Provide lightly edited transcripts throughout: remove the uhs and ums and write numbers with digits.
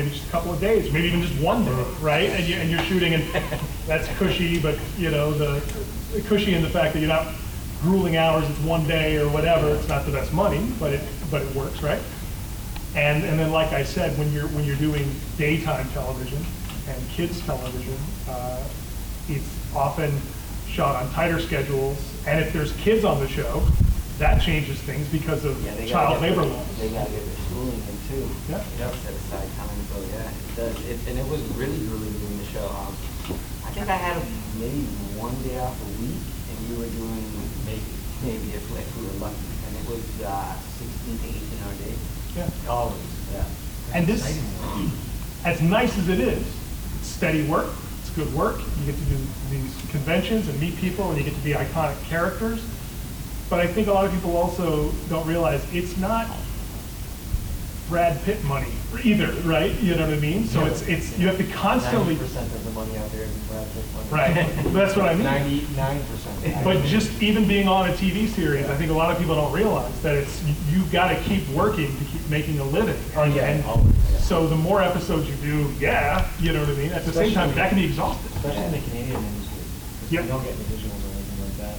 maybe just a couple of days, maybe even just one day, right? And you're shooting, and that's cushy, but the cushy in the fact that you're not grueling hours. It's one day or whatever. It's not the best money, but it works, right? And then, like I said, when you're doing daytime television and kids television, it's often shot on tighter schedules, and if there's kids on the show, that changes things because of child labor laws. They gotta get their schooling in too. Yeah. Set aside time. So yeah, it does. And it was really grueling doing the show. I think I had maybe one day off a week, and we were doing maybe if we were lucky, and it was 16 to 18-hour days. Yeah. Always. Yeah. And this, as nice as it is, it's steady work. It's good work. You get to do these conventions and meet people, and you get to be iconic characters. But I think a lot of people also don't realize it's not Brad Pitt money either, right? You know what I mean? So it's you have to constantly. 90% of the money out there is Brad Pitt money. Right. That's what I mean. 99%. But just even being on a TV series, I think a lot of people don't realize that you've got to keep working to keep making a living. And so the more episodes you do, you know what I mean? At the same time, that can be exhausting. Especially in the Canadian industry. Because you don't get the visuals or anything like that.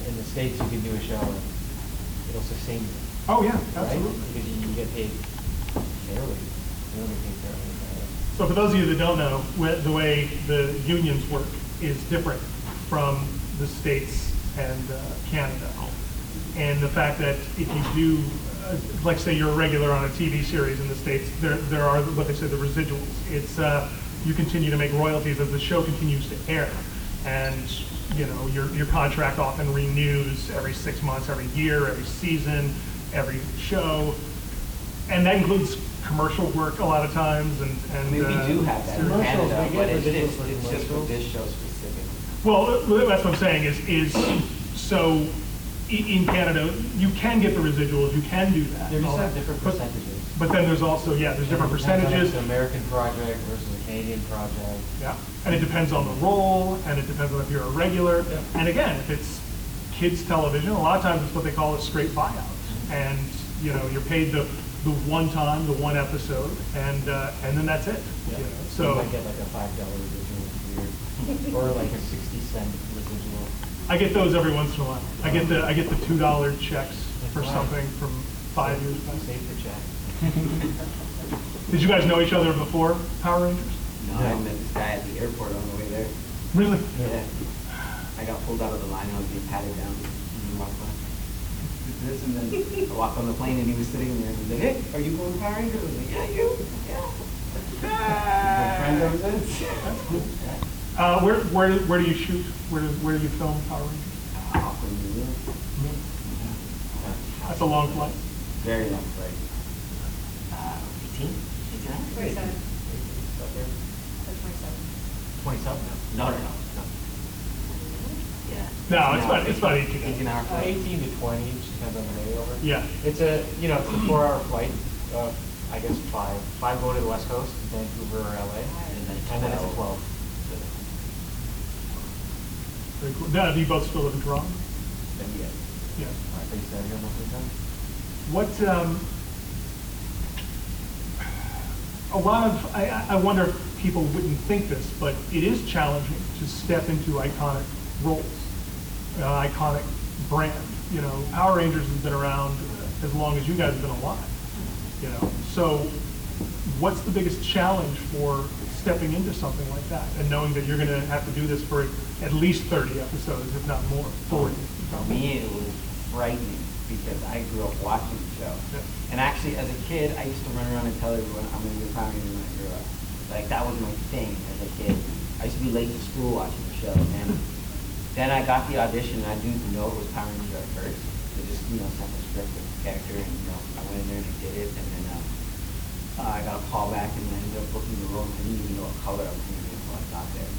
In the States, you can do a show and it'll sustain you. Oh yeah, right? absolutely. Because you get paid fairly. You don't get paid fairly. So for those of you that don't know, the way the unions work is different from the States and Canada. And the fact that if you do, like say you're a regular on a TV series in the States, there are what they say the residuals. It's you continue to make royalties as the show continues to air. And your contract often renews every 6 months, every year, every season, every show, and that includes commercial work a lot of times. And I mean, we do have that in Canada, but it's just for this show specifically. Well, that's what I'm saying is so in Canada you can get the residuals, you can do that. They just have different percentages. But then there's also there's different percentages. It's an American project versus a Canadian project. Yeah, and it depends on the role, and it depends on if you're a regular. Yeah. And again, if it's kids television, a lot of times it's what they call a straight buyout, and you're paid the one time, the one episode, and then that's it. Yeah. So you might get like a $5 residual a year, or like a 60-cent residual. I get those every once in a while. I get the $2 checks for something from 5 years back. Save the check. Did you guys know each other before Power Rangers? No, I met this guy at the airport on the way there. Really? Yeah. I got pulled out of the line and I was being patted down. He walked by. This and then I walked on the plane and he was sitting there and he was like, "Hey, are you going to Power Rangers?" I was like, "Yeah, you." Yeah. Friends ever since. That's cool. Where do you shoot? Where do you film Power Rangers? Auckland, New Zealand. That's a long flight. Very long flight. 18? 27. That's 27. 27 No. Yeah. No, it's about 18. 18 hour flight. 18 to 20, it just depends on the layover. Yeah. It's a 4-hour flight. I guess 5. 5 go to the West Coast, Vancouver or LA, and then it's a 12. Very cool. Now, do you both still live in Toronto? Yeah. Yeah. I think so here most of the time. What a lot of I wonder if people wouldn't think this, but it is challenging to step into iconic roles, iconic brand. Power Rangers has been around as long as you guys have been alive. So what's the biggest challenge for stepping into something like that and knowing that you're going to have to do this for at least 30 episodes, if not more, 40? For me, it was frightening because I grew up watching the show. Yeah. And actually, as a kid, I used to run around and tell everyone I'm going to be a Power Ranger when I grow up. Like, that was my thing as a kid. I used to be late to school watching the show. And then I got the audition, and I didn't even know it was Power Ranger at first. They just, sent a script with the character, and, I went in there and I did it. And then I got a call back, and I ended up booking the role. I didn't even know what color I was going to be until I got there.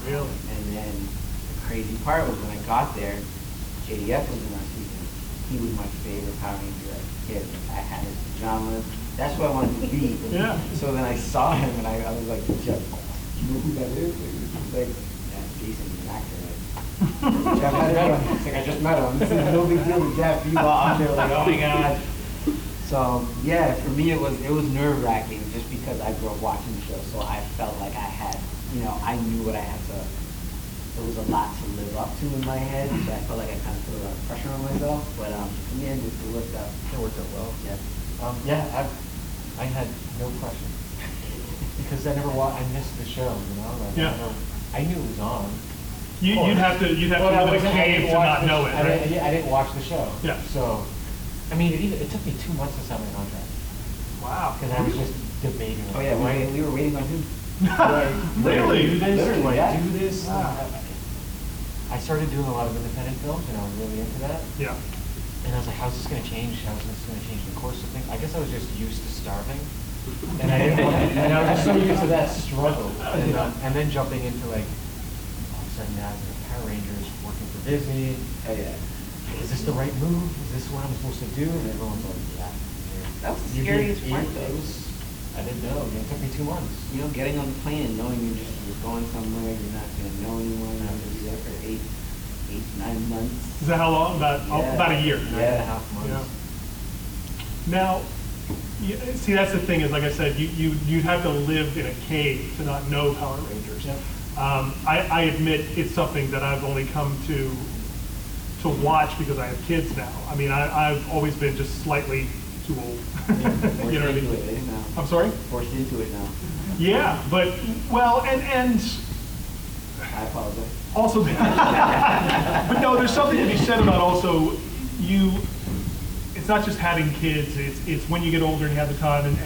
Really? And then the crazy part was when I got there, JDF was in our season. He was my favorite Power Ranger as a kid. I had his pajamas. That's what I wanted to be. Yeah. So then I saw him and I was like, Jeff, you know who that is? He's like, yeah, Jason, he's an actor. Like, Jeff, I met him. It's like, I just met him. This is no big deal with Jeff. You all out there like, oh my God. So yeah, for me it was nerve wracking just because I grew up watching the show, so I felt like I had, I knew what I had to. There was a lot to live up to in my head, so I felt like I kind of put a lot of pressure on myself. But in the end, it worked out. It worked out well. Yeah. I had no question because I missed the show. Like, Yeah. I knew it was on. You'd have to live in a cave to not know it, right? I didn't watch the show. Yeah. So, I mean, it took me 2 months to sign my contract Wow. because I was just debating. Oh yeah, we were waiting on him. Really? Do this? Literally, Do I yeah. do this? Wow. I started doing a lot of independent films, and I was really into that. Yeah. And I was like, how's this going to change? How's this going to change the course of things? I guess I was just used to starving. And I didn't want to, and I was just so used to that struggle. And then jumping into like, all of a sudden now, Power Rangers working for Disney. Oh yeah. Is this the right move? Is this what I'm supposed to do? And everyone's like, yeah. That was the You scariest did- part it though. was- I didn't know. It took me 2 months. Getting on the plane and knowing you're going somewhere, you're not gonna know anyone, you're gonna be there for 9 months. Is that how long? About a year. 9.5 months. Yeah. Now, see, that's the thing is, like I said, you'd have to live in a cave to not know Power Rangers. Yeah. I admit it's something that I've only come to watch because I have kids now. I mean, I've always been just slightly too old. Forced You know what I into mean? it now. I'm sorry? Forced into it now. Yeah, but, well, and I apologize. also, but no, there's something to be said about also it's not just having kids, it's when you get older and you have the time and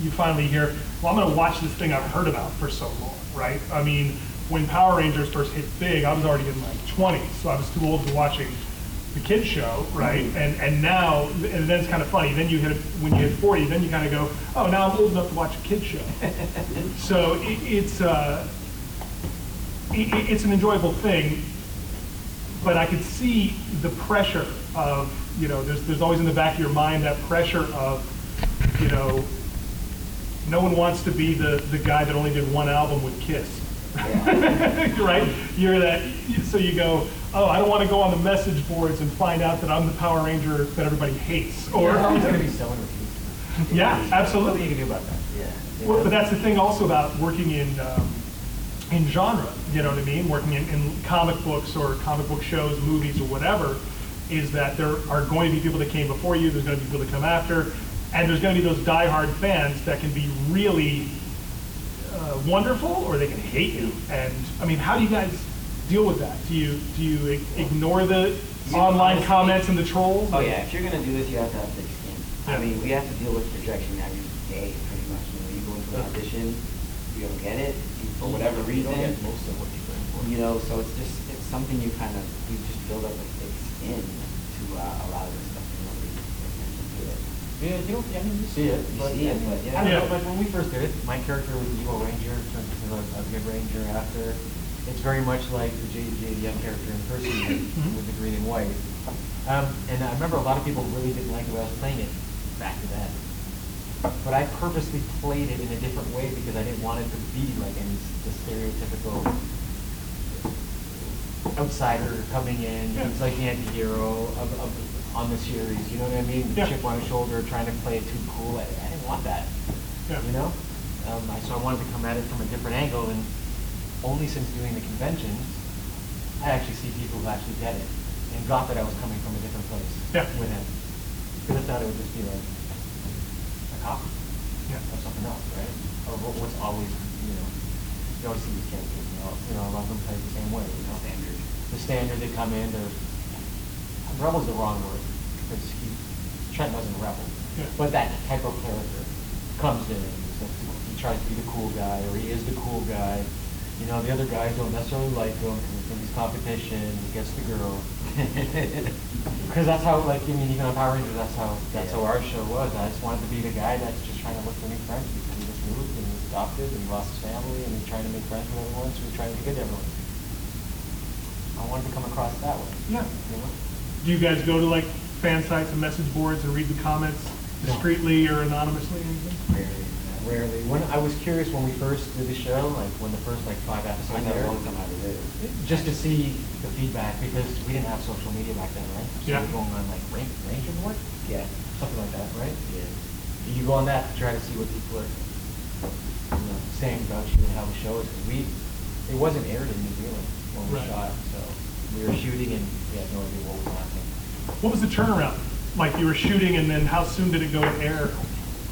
you finally hear, well, I'm gonna watch this thing I've heard about for so long, right? I mean, when Power Rangers first hit big, I was already in my 20s, so I was too old to be watching the kids show, right? And now, and then it's kind of funny, then when you hit 40, then you kind of go, oh, now I'm old enough to watch a kids show. So it's an enjoyable thing, but I could see the pressure of, there's always in the back of your mind that pressure of, no one wants to be the guy that only did one album with Kiss. Yeah. Right? You're that, so you go, oh, I don't want to go on the message boards and find out that I'm the Power Ranger that everybody hates. Or You're always going to be selling reviews. Yeah, Nothing absolutely. you can do about that. Yeah. Well, but that's the thing also about working in genre, you know what I mean? Working in comic books or comic book shows, movies, or whatever, is that there are going to be people that came before you, there's going to be people that come after, and there's going to be those diehard fans that can be really wonderful, or they can hate you. And I mean, how do you guys deal with that? Do you ignore the online comments and the trolls? Oh yeah, if you're gonna do this, you have to have thick skin. Yeah. I mean, we have to deal with rejection every day, pretty much. You go into an audition, you don't get it for whatever reason. You don't get most of what you bring for. So it's something you just build up a thick skin to allow this stuff to really pay attention to it. Yeah, you see it. You see it, but yeah. I don't know, but when we first did it, my character was an evil ranger, turned into a good ranger after. It's very much like the JDM character in person with the green and white. And I remember a lot of people really didn't like the way I was playing it back to then. But I purposely played it in a different way because I didn't want it to be like the stereotypical outsider coming in. Yeah. He's like the anti-hero on the series, you know what I mean? Yeah. Chip on his shoulder, trying to play it too cool. I didn't want that, Yeah. So I wanted to come at it from a different angle, and only since doing the conventions, I actually see people who actually get it and got that I was coming from a different place with him. Because I thought it would just be like a copy of something else, right? Or what's always, you always see these characters, a lot of them play the same way, Standard. The standard, they come in, rebel's the wrong word, because Trent wasn't a rebel. Yeah. But that type of character comes in, he tries to be the cool guy, or he is the cool guy. The other guys don't necessarily like him because he's competition, he gets the girl. Because that's how, even on Power Rangers, that's how our show was. I just wanted to be the guy that's just trying to look for new friends because he just moved and he was adopted and he lost his family and he's trying to make friends with everyone, so he's trying to be good to everyone. I wanted to come across that way. Yeah. Do you guys go to fan sites and message boards and read the comments discreetly or anonymously? Or anything? Rarely. When I was curious when we first did the show, when the first 5 episodes I never aired, want to come out of it. just to see the feedback because we didn't have social media back then, right? So Yeah. we were going on Ranger board. Yeah. So something like that, right? Yeah. You go on that to try to see what people are, saying about you and how the show is. Because it wasn't aired in New Zealand when we Right. shot, so we were shooting and we had no idea what was happening. What was the turnaround? Like you were shooting and then how soon did it go to air?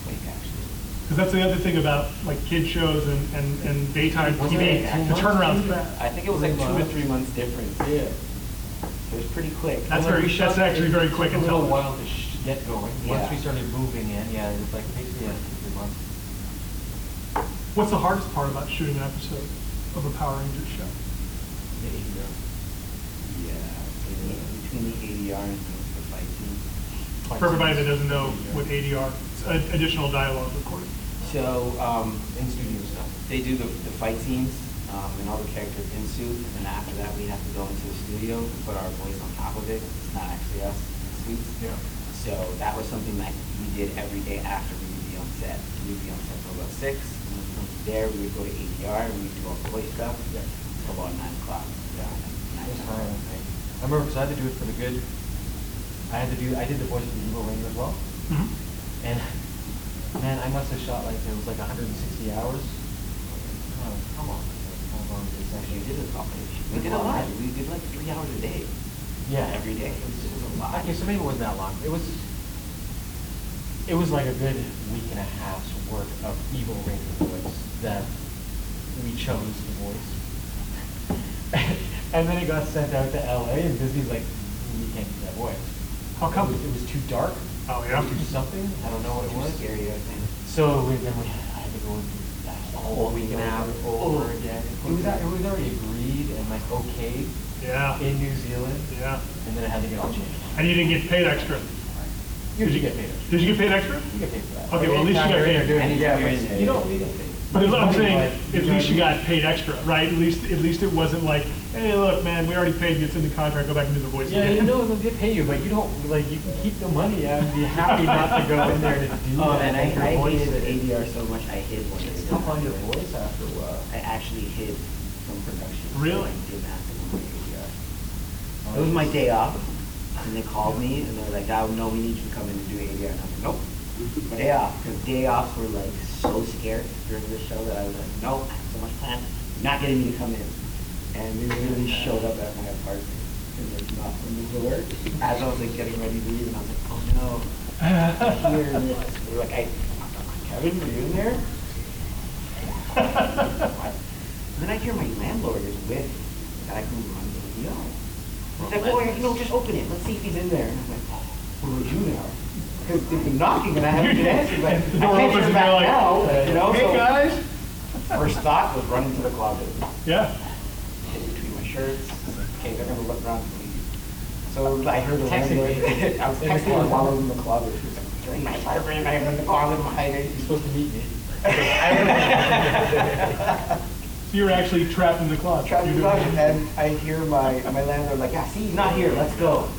Quick, actually. Because that's the other thing about like kid shows and daytime Wasn't TV, it 2 the months? turnaround's fast. I think it was like 2 or 3 3 months difference. Yeah. It was pretty quick. That's Well, very- we shot- actually very it quick took in a little television. while to get going. Yeah. Once we started moving in, yeah, it was like, it takes me 3 months. What's the hardest part about shooting an episode of a Power Rangers show? The ADR. Yeah. Between the ADR and the fight scene. For everybody that doesn't know what ADR, it's additional dialogue recording. So, In studio stuff. they do the fight scenes, and all the characters in suit, and then after that, we have to go into the studio and put our voice on top of it. It's not actually us in suits. Yeah. So that was something that we did every day after we would be on set. We'd be on set till about 6, and then from there, we would go to ADR, and we'd do all the voice stuff Yeah. till about 9 o'clock. Yeah. It was fine, I think. I remember because I had to do it for the good. I did the voice of the evil Ranger as well. Mhm. And man, I must have shot like, it was like 160 hours. Oh, come on. How long did this Actually, actually? we did a lot. We did like 3 hours a day. Yeah. Every day. It was a lot. Okay, so maybe it wasn't that long. It was like a good week and a half's worth of evil Ranger voice that we chose to voice. And then it got sent out to LA and Disney's like, we can't do that voice. How come? It was too dark. Oh, yeah? Too something. I don't know what it Too was. scary, I think. So then we I had to go and do that whole week and a half over again. It was already agreed and like okayed Yeah, in New Zealand, yeah. and then it had to get all changed. And you didn't get paid extra? You get paid. Did you get paid extra? You get paid for that. Okay, well, at least you got paid. Yeah, Anytime you're in but there, you don't you need get it. paid. But I'm saying, But at least you got paid extra, right? At least it wasn't like, hey, look, man, we already paid you, it's in the contract, go back and do the voice Yeah, again. you know they'll pay you, but you don't, like, you can keep the money and be happy not to go in there to do Oh, that. and I Your voice hated is- ADR so much, I hid one It's day. tough on your voice after a while. I actually hid from production. Really? I did not do my ADR. It was my day off, and they called me, and they were like, oh, no, we need you to come in and do ADR. And I was like, nope, my day off. Because day offs were like so scared during this show that I was like, nope, I have so much planned, you're not getting me to come in. And they literally showed up at my apartment, and like knocked on the door, as I was like getting ready to leave, and I was like, oh no, I hear this. They were like, Kevin, are you in there? What? And then I hear my landlord is with the guy who runs the ADR. He's like, well, no, just open it. Let's see if he's in there. And I'm like, oh, what do I do now? Because they've been knocking and I haven't been answering. Like, The door I can't opens turn and back they're like, now. You know, hey, so guys. first thought was run into the closet. Yeah. Hid between my shirts. Okay, they're gonna look around for me. So I heard the Texting landlord. me. I was In the texting him closet. while I was in the closet. He was like, you're in my apartment. I'm in the closet. I'm hiding. You're supposed to meet me. So you were actually trapped in the closet. Trapped in the You're doing- closet, and I hear my landlord like, yeah, see, he's not here. Let's go.